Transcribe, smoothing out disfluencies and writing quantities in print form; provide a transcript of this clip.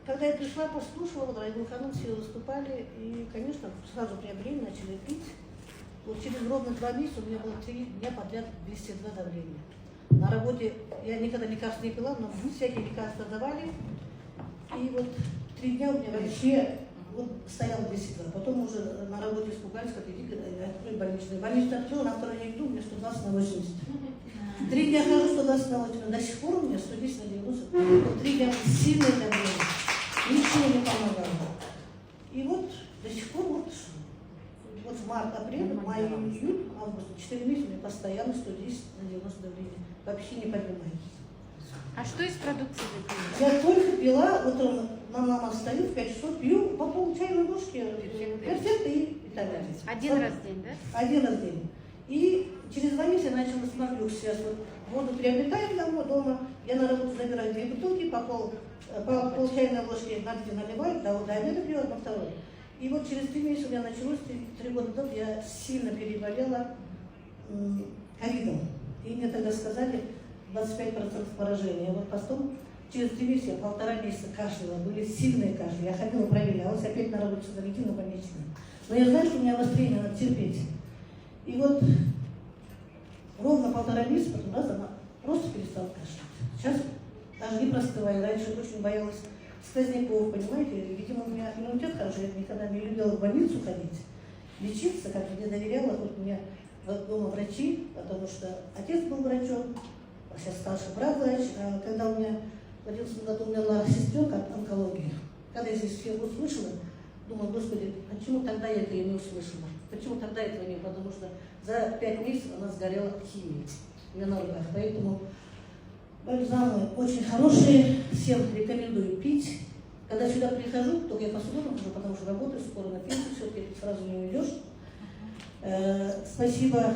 когда я пришла, послушала, вот Райбулханом все выступали, и, конечно, сразу приобрели, начали пить. Вот через ровно 2 месяца у меня было 3 дня подряд 202 давления. На работе я никогда лекарств не пила, но всякие лекарства давали. И вот 3 дня у меня вообще вот стоял 202. Потом уже на работе испугались, как иди, открой больничный. Больничный открыл, на второй день иду, у меня 120 на 80. 3 дня хожу 120 на 80. До сих пор у меня 110 на 90. Вот 3 дня сильное давление. Ничего не помогало. И вот до сих пор вот в март, апрель, май, июнь, август, 4 месяца у меня постоянно 110 на 90 давление. Вообще не поднимается. А что из продукции вы пьете? Я только пила, утром мама встаю в 5 часов, пью по пол чайной ложки перфекты и итальянец. Один раз в день, да? Один раз в день. И через 2 месяца я начала смотрю, сейчас вот воду приобретаем дома, я на работу забираю 2 бутылки, по пол чайной ложки на день наливаю, до обеда пью, на второй. И вот через 3 месяца у меня началось, 3 года назад я сильно переболела ковидом. И мне тогда сказали 25% поражения. Вот потом через 3 месяца, 1,5 месяца кашляла, были сильные кашли. Я ходила, проверялась, опять на работе на больничном. Но я знаю, что у меня обострение, надо терпеть. И вот ровно 1,5 месяца, потом раз она просто перестала кашлять. Сейчас даже не простываю. Раньше очень боялась сквозняков, понимаете? Видимо, у меня иммунитет хороший, я никогда не любила в больницу ходить, лечиться, как мне доверяла, хоть у меня дома врачи, потому что отец был врачом, а сейчас старший брат врач. А когда у меня в 11 году умерла сестренка от онкологии, когда я здесь все услышала, думаю, господи, почему тогда я это и не услышала? Почему тогда этого не было? Потому что за 5 месяцев она сгорела от химии у меня на руках. Поэтому бальзамы очень хорошие, всем рекомендую пить. Когда сюда прихожу, только я посуду хожу, потому что работаю, скоро на пенсию, все-таки сразу не уйдешь. Спасибо